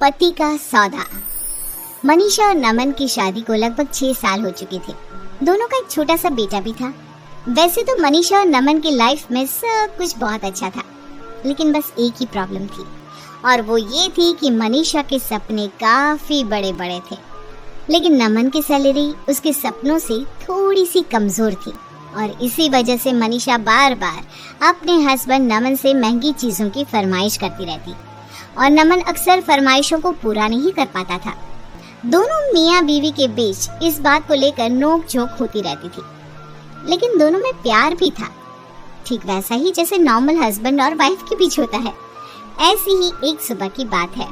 पति का सौदा। मनीषा और नमन की शादी को लगभग 6 साल हो चुके थे। दोनों का एक छोटा सा बेटा भी था। वैसे तो मनीषा और नमन की लाइफ में सब कुछ बहुत अच्छा था, लेकिन बस एक ही प्रॉब्लम थी, और वो ये थी कि मनीषा के सपने काफी बड़े बड़े थे, लेकिन नमन की सैलरी उसके सपनों से थोड़ी सी कमजोर थी। और इसी वजह से मनीषा बार बार अपने हस्बैंड नमन से महंगी चीजों की फरमाइश करती रहती, और नमन अक्सर फरमाइशों को पूरा नहीं कर पाता था। दोनों मियाँ बीवी के बीच इस बात को लेकर नोक झोंक होती रहती थी, लेकिन दोनों में प्यार भी था, ठीक वैसा ही जैसे नॉर्मल हस्बैंड और वाइफ के बीच होता है। ऐसी ही एक सुबह की बात है।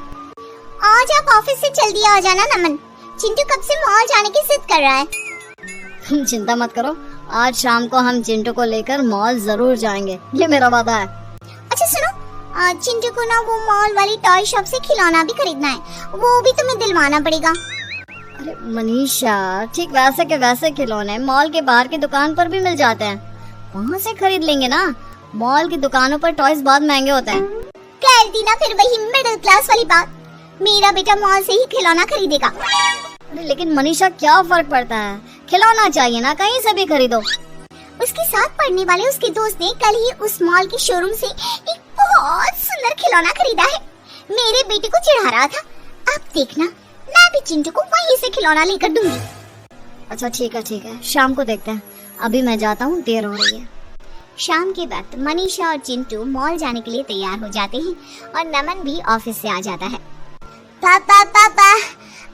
आज आप ऑफिस से जल्दी आ जाना नमन, चिंटू कब से मॉल जाने की जिद कर रहा है। तुम चिंता मत करो, आज शाम को हम चिंटू को लेकर मॉल जरूर जाएंगे, ये मेरा वादा है। अच्छा सुनो, चिंटू को ना वो मॉल वाली टॉय शॉप से खिलौना भी खरीदना है, वो भी तुम्हें दिलवाना पड़ेगा। अरे मनीषा, ठीक वैसे के वैसे खिलौने मॉल के बाहर की दुकान पर भी मिल जाते हैं, वहाँ से खरीद लेंगे ना। मॉल की दुकानों पर टॉयज बहुत महंगे होते हैं। कर दी ना फिर वही मिडिल क्लास वाली बात, मेरा बेटा मॉल से ही खिलौना खरीदेगा। अरे लेकिन मनीषा, क्या फर्क पड़ता है, खिलौना चाहिए ना, कहीं से भी खरीदो। उसके साथ पढ़ने वाले उसके दोस्त ने कल ही उस मॉल के शोरूम से एक बहुत सुंदर खिलौना खरीदा है, मेरे बेटे को चिढ़ा रहा था। अब देखना, मैं भी चिंटू को वहीं से खिलौना लेकर दूंगी। अच्छा ठीक है, शाम को देखते हैं, अभी मैं जाता हूँ, देर हो रही है। शाम के वक्त मनीषा और चिंटू मॉल जाने के लिए तैयार हो जाते हैं, और नमन भी ऑफिस से आ जाता है। पापा,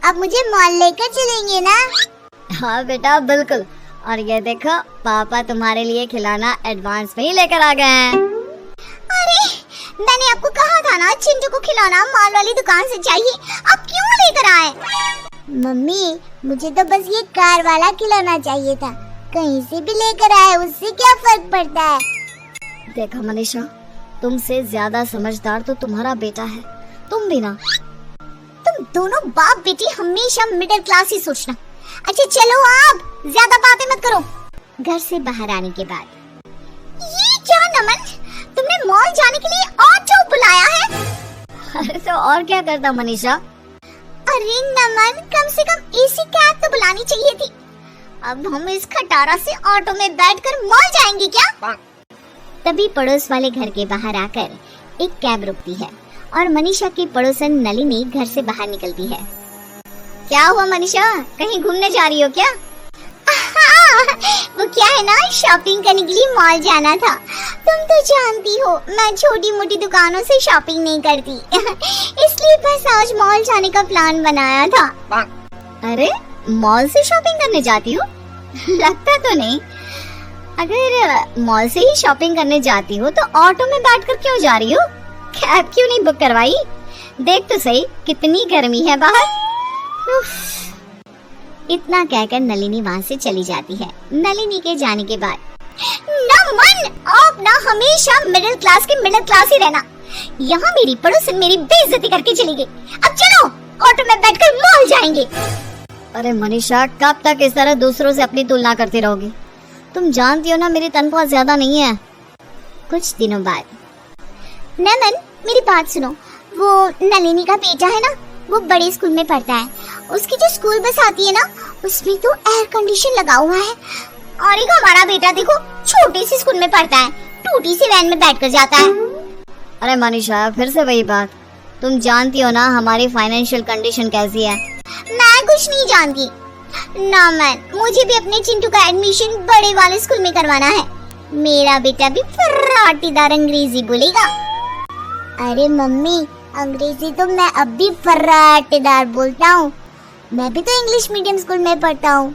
अब मुझे मॉल लेकर चलेंगे ना? हाँ बेटा, बिल्कुल। और ये देखो, पापा तुम्हारे लिए खिलौना एडवांस में ही लेकर आ गए हैं। अरे मैंने आपको कहा था ना, चिंटू को खिलौना मॉल वाली दुकान से चाहिए, अब क्यों लेकर आए? मम्मी, मुझे तो बस ये कार वाला खिलौना चाहिए था, कहीं से भी लेकर आए उससे क्या फर्क पड़ता है। देखो मनीषा, तुमसे ज्यादा समझदार तो तुम्हारा बेटा है, तुम भी ना। तुम दोनों बाप बेटी हमेशा मिडिल क्लास ही सोचना। अच्छा चलो, आप ज्यादा बातें मत करो। घर से बाहर आने के बाद, ये क्या नमन, तुमने मॉल जाने के लिए ऑटो बुलाया है? अरे तो और क्या करता मनीषा। अरे नमन, कम से कम एसी कैब तो बुलानी चाहिए थी। अब हम इस खटारा से ऑटो में बैठकर मॉल जाएंगे क्या? तभी पड़ोस वाले घर के बाहर आकर एक कैब रुकती है, और मनीषा की पड़ोसन नलिनी घर से बाहर निकलती है। क्या हुआ मनीषा, कहीं घूमने जा रही हो क्या? वो क्या है ना, शॉपिंग करने के लिए मॉल जाना था। तुम तो जानती हो मैं छोटी मोटी दुकानों से शॉपिंग नहीं करती, इसलिए बस आज मॉल जाने का प्लान बनाया था। अरे मॉल से शॉपिंग करने जाती हो? लगता तो नहीं। अगर मॉल से ही शॉपिंग करने जाती हो तो ऑटो में बैठकर क्यों जा रही हो? कैब क्यों नहीं बुक करवाई? देख तो सही कितनी गर्मी है बाहर। इतना कहकर नलिनी वहाँ से चली जाती है। नलिनी के जाने के बाद, नमन, आप ना हमेशा मिडिल क्लास के मिडिल क्लास ही रहना। यहाँ मेरी पड़ोसन मेरी बेइज्जती करके चली गई। अब चलो, ऑटो में बैठकर मॉल जाएंगे। अरे मनीषा, कब तक इस तरह दूसरों से अपनी तुलना करती रहोगी? तुम जानती हो ना मेरी तनख्वाह ज्यादा नहीं है। कुछ दिनों बाद, नमन मेरी बात सुनो, वो नलिनी का बेटा है ना, वो बड़े स्कूल में पढ़ता है। उसकी जो स्कूल बस आती है ना, उसमें तो एयर कंडीशन लगा हुआ है। और एक हमारा बेटा देखो, छोटे से स्कूल में पढ़ता है, टूटी सी वैन में बैठकर जाता है। अरे मनीषा, फिर से वही बात। तुम जानती हो ना हमारी फाइनेंशियल कंडीशन कैसी है। मैं कुछ नहीं जानती। नमन, मुझे भी अपने चिंटू का एडमिशन बड़े वाले स्कूल में करवाना है। मेरा बेटा भी फर्राटेदार अंग्रेजी बोलेगा। अरे मम्मी, अंग्रेजी तो मैं अब भी फर्राटेदार बोलता हूँ। मैं भी तो इंग्लिश मीडियम स्कूल में पढ़ता हूँ।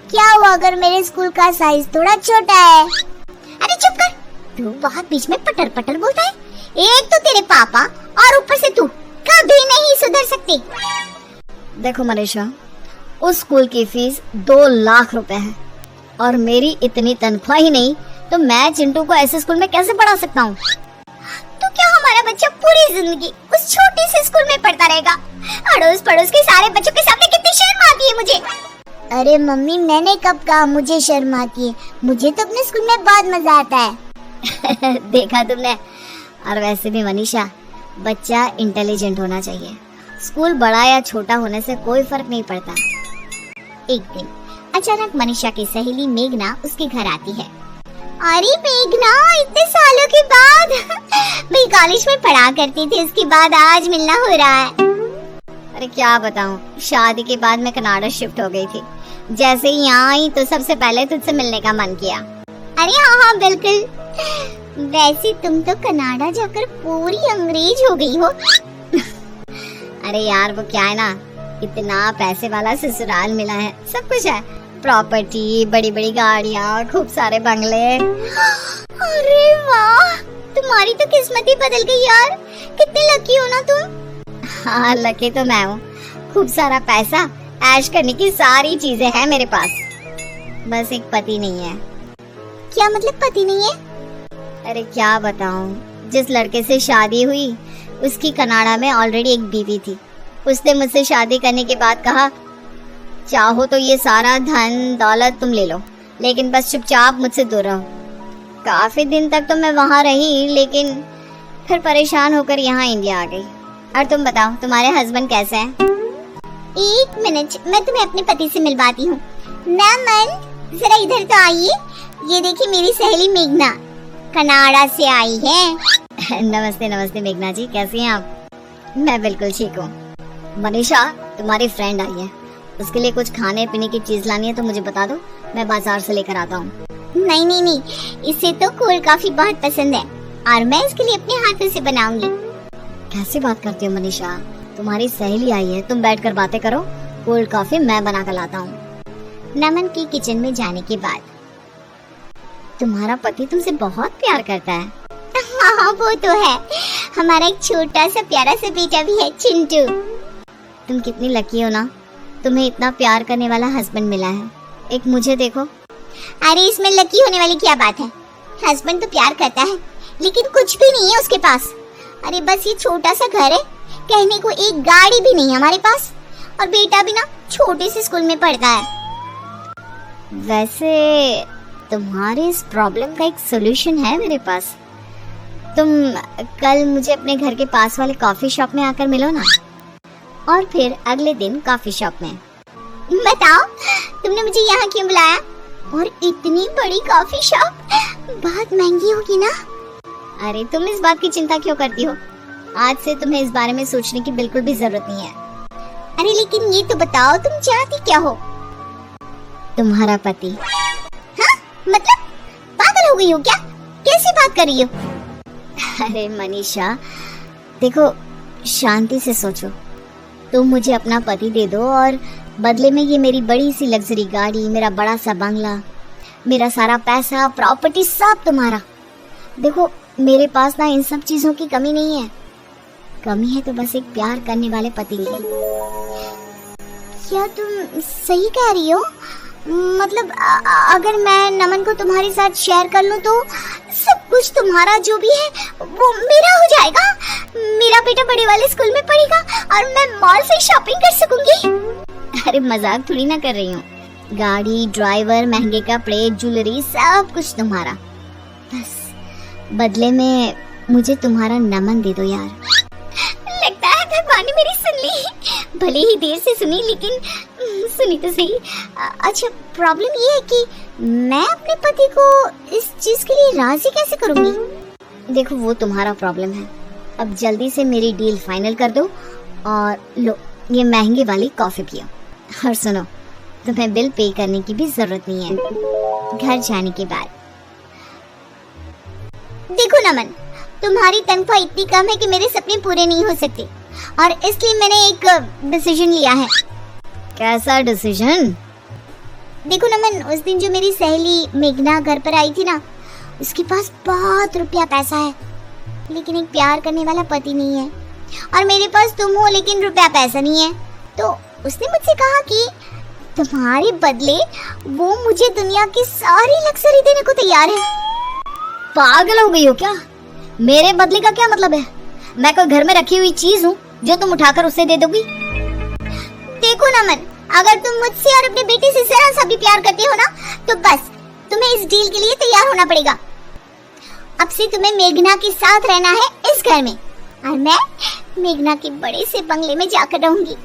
क्या हुआ अगर मेरे स्कूल का साइज थोड़ा छोटा है? अरे चुप कर, तू बहुत बीच में पटर पटर बोलता है। एक तो तेरे पापा और ऊपर से तू कभी नहीं सुधर सकती। देखो मनीषा, उस स्कूल की फीस 2 लाख रुपए है, और मेरी इतनी तनख्वाह ही नहीं तो मैं चिंटू को ऐसे स्कूल में कैसे पढ़ा सकता हूँ? तो क्या हमारा बच्चा पूरी जिंदगी उस छोटे से स्कूल में पढ़ता रहेगा? अड़ोस पड़ोस के सारे बच्चों के सामने कितनी शर्म आती है मुझे। अरे मम्मी, मैंने कब कहा मुझे शर्म आती है? मुझे तो अपने स्कूल में बहुत मजा आता है। देखा तुमने। और वैसे भी मनीषा, बच्चा इंटेलिजेंट होना चाहिए, स्कूल बड़ा या छोटा होने से कोई फर्क नहीं पड़ता। एक दिन अचानक मनीषा की सहेली मेघना उसके घर आती है। अरे मेघना, इतने सालों के बाद मैं कॉलेज में पढ़ा करती थी, उसके बाद आज मिलना हो रहा है। अरे क्या बताऊं, शादी के बाद मैं कनाडा शिफ्ट हो गई थी। जैसे ही यहाँ आई तो सबसे पहले तुझसे मिलने का मन किया। अरे हाँ बिल्कुल। वैसे तुम तो कनाडा जाकर पूरी अंग्रेज हो गई हो। अरे यार वो क्या है ना, इतना पैसे वाला ससुराल मिला है, सब कुछ है, प्रॉपर्टी, बड़ी बड़ी गाड़ियाँ, खूब सारे बंगले। अरे वाह, तुम्हारी तो किस्मत ही बदल गई यार, कितने लकी हो ना तुम। हाँ लकी तो मैं हूँ, खूब सारा पैसा, ऐश करने की सारी चीजें हैं मेरे पास, बस एक पति नहीं है। क्या मतलब पति नहीं है? अरे क्या बताऊं, जिस लड़के से शादी हुई उसकी कनाडा में ऑलरेडी एक बीवी थी। उसने मुझसे शादी करने के बाद कहा, चाहो तो ये सारा धन दौलत तुम ले लो, लेकिन बस चुपचाप मुझसे दूर रहो। काफी दिन तक तो मैं वहाँ रही, लेकिन फिर परेशान होकर यहाँ इंडिया आ गई। और तुम बताओ, तुम्हारे हस्बैंड कैसे हैं? एक मिनट, मैं तुम्हें अपने पति से मिलवाती हूँ। नमन, जरा इधर तो आइए। ये देखिए मेरी सहेली मेघना, कनाडा से आई है। नमस्ते नमस्ते मेघना जी, कैसी हैं आप? मैं बिल्कुल ठीक हूँ। मनीषा, तुम्हारी फ्रेंड आई है, उसके लिए कुछ खाने पीने की चीज लानी है तो मुझे बता दो, मैं बाजार से लेकर आता हूँ। नहीं नहीं नहीं, इसे तो कोल्ड कॉफी बहुत पसंद है और मैं इसके लिए अपने हाथों से बनाऊंगी। कैसी बात करती हो मनीषा, तुम्हारी सहेली आई है, तुम बैठकर बातें करो, कोल्ड कॉफी मैं बना कर लाता हूँ। नमन की किचन में जाने के बाद, तुम्हारा पति तुमसे बहुत प्यार करता है। हाँ वो तो है, हमारा एक छोटा सा प्यारा सा बेटा भी है, चिंटू। तुम कितनी लकी हो ना, तुम्हें इतना प्यार करने वाला हस्बैंड मिला है। एक मुझे देखो। अरे इसमें लकी होने वाली क्या बात है, हस्बैंड तो प्यार करता है लेकिन कुछ भी नहीं है उसके पास। अरे बस ये छोटा सा घर है, कहने को एक गाड़ी भी नहीं हमारे पास, और बेटा भी ना छोटे से स्कूल में पढ़ता है। वैसे तुम्हारी इस प्रॉब्लम का एक सोल्यूशन है मेरे पास। तुम कल मुझे अपने घर के पास वाले कॉफी शॉप में आकर मिलो ना। और फिर अगले दिन कॉफी शॉप में। बताओ तुमने मुझे यहाँ क्यों बुलाया, और इतनी बड़ी कॉफी शॉप, बहुत महंगी होगी ना। अरे तुम इस बात की चिंता क्यों करती हो, आज से तुम्हें इस बारे में सोचने की बिल्कुल भी जरूरत नहीं है। अरे लेकिन ये तो बताओ तुम चाहती क्या हो? तुम्हारा पति। हाँ मतलब पागल हो गई हो क्या, कैसी बात कर रही हो? अरे मनीषा देखो, शांति से सोचो, तुम मुझे अपना पति दे दो और बदले में ये मेरी बड़ी सी लग्जरी गाड़ी, मेरा बड़ा सा बंगला, मेरा सारा पैसा, प्रॉपर्टी सब तुम्हारा। देखो मेरे पास ना इन सब चीजों की कमी नहीं है, कमी है तो बस एक प्यार करने वाले पति की। क्या तुम सही कह रही हो? मतलब अगर मैं नमन को तुम्हारे साथ शेयर कर लूं तो सब कुछ तुम्हारा जो भी है वो मेरा हो जाएगा, मेरा बेटा बड़े वाले स्कूल में पढ़ेगा और मैं मॉल से शॉपिंग कर सकूंगी। अरे मजाक थोड़ी ना कर रही हूँ, गाड़ी, ड्राइवर, महंगे कपड़े, ज्वेलरी, सब कुछ तुम्हारा, बस बदले में मुझे तुम्हारा नमन दे दो यार। लगता है भगवान ने मेरी सुन ली, भले ही देर से सुनी लेकिन सुनी तो सही। अच्छा प्रॉब्लम ये है कि मैं अपने पति को इस चीज के लिए राजी कैसे करूंगी? देखो वो तुम्हारा प्रॉब्लम है, अब जल्दी से मेरी डील फाइनल कर दो और लो ये महंगी वाली कॉफी पियो। और सुनो, तुम्हें बिल पे करने की भी जरूरत नहीं है। घर जाने के बाद, देखो नमन, तुम्हारी तनख्वाह इतनी कम है कि मेरे सपने पूरे नहीं हो सकते, और इसलिए मैंने एक डिसीजन लिया है। कैसा डिसीजन? देखो नमन, उस दिन जो मेरी सहेली मेघना घर पर आई थी ना, उसके पास बहुत रुपया पैसा है लेकिन एक प्यार करने वाला पति नहीं है, और मेरे पास तुम हो लेकिन रुपया पैसा नहीं है। तो उसने मुझसे कहा कि तुम्हारे बदले वो मुझे दुनिया की सारी लग्जरी देने को तैयार है। पागल हो गई हो क्या? मेरे बदले का क्या मतलब है? मैं कोई घर में रखी हुई चीज हूँ जो तुम उठाकर उसे दे दोगी? देखो नमन, अगर तुम मुझसे और अपने बेटे से जरा सा भी प्यार करते हो ना, तो बस तुम्हें इस डील के लिए तैयार होना पड़ेगा। अब से तुम्हें मेघना के साथ रहना है इस घर में, और मेघना के बड़े से बंगले में जाकर रहूंगी।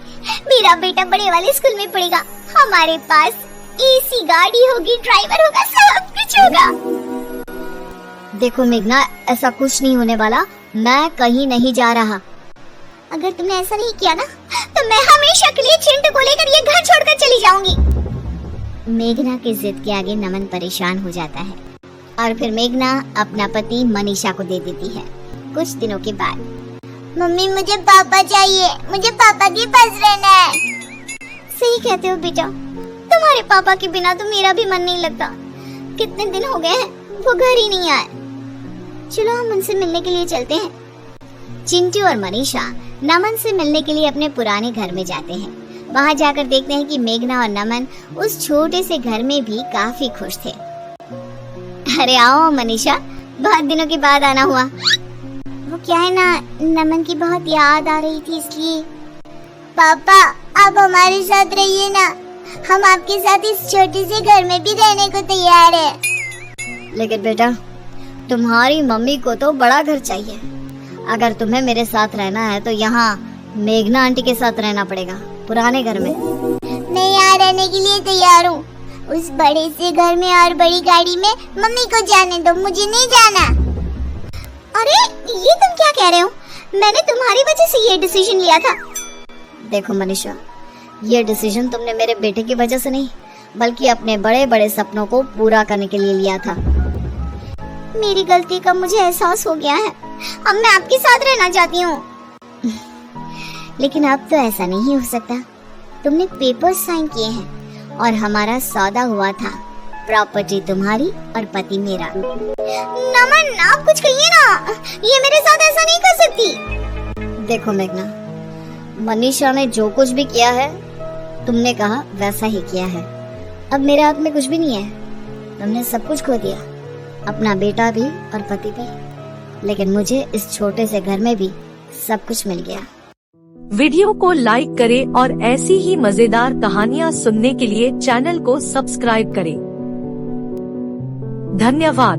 मेरा बेटा बड़े वाले स्कूल में पढ़ेगा, हमारे पास एसी गाड़ी होगी, ड्राइवर होगा, सब कुछ होगा। देखो मेघना, ऐसा कुछ नहीं होने वाला, मैं कहीं नहीं जा रहा। अगर तुमने ऐसा नहीं किया ना तो मैं हमेशा के लिए चिंटू को लेकर ये घर छोड़कर चली जाऊंगी। मेघना की जिद के आगे नमन परेशान हो जाता है और फिर मेघना अपना पति मनीषा को दे देती है। कुछ दिनों के बाद, मम्मी मुझे पापा चाहिए, मुझे पापा के पास रहना है। सही कहते हो बेटा, तुम्हारे पापा के बिना तो मेरा भी मन नहीं लगता। कितने दिन हो गए हैं वो घर ही नहीं आए। चलो हम उनसे मिलने के लिए चलते हैं। चिंटू और मनीषा नमन से मिलने के लिए अपने पुराने घर में जाते हैं। वहां जाकर देखते हैं कि मेघना और नमन उस छोटे से घर में भी काफी खुश थे। अरे आओ मनीषा, बहुत दिनों के बाद आना हुआ। वो क्या है ना, नमन की बहुत याद आ रही थी इसलिए। पापा आप हमारे साथ रहिए ना, हम आपके साथ इस छोटे से घर में भी रहने को तैयार है। लेकिन बेटा, तुम्हारी मम्मी को तो बड़ा घर चाहिए। अगर तुम्हें मेरे साथ रहना है तो यहाँ मेघना आंटी के साथ रहना पड़ेगा, पुराने घर में। मैं यहाँ रहने के लिए तैयार हूँ, उस बड़े से घर में और बड़ी गाड़ी में। मम्मी को जाने दो, मुझे नहीं जाना। अरे ये तुम क्या कह रहे हो? मैंने तुम्हारी वजह से ये डिसीजन लिया था। देखो मनीषा, ये डिसीजन तुमने मेरे बेटे की वजह से नहीं, बल्कि अपने बड़े बड़े सपनों को पूरा करने के लिए लिया था। मेरी गलती का मुझे एहसास हो गया है, अब मैं आपके साथ रहना चाहती हूँ। लेकिन अब तो ऐसा नहीं हो सकता। तुमने पेपर्स साइन किए हैं और हमारा सौदा हुआ था। प्रॉपर्टी तुम्हारी और पति मेरा। नमन आप कुछ कहिए ना, ये मेरे साथ ऐसा नहीं कर सकती। देखो मेघना, मनीषा ने जो कुछ भी किया है तुमने कहा वैसा ही किया है। अब मेरे हाथ में कुछ भी नहीं है। तुमने सब कुछ खो दिया, अपना बेटा भी और पति भी, लेकिन मुझे इस छोटे से घर में भी सब कुछ मिल गया। वीडियो को लाइक करें और ऐसी ही मजेदार कहानियाँ सुनने के लिए चैनल को सब्सक्राइब करें। धन्यवाद।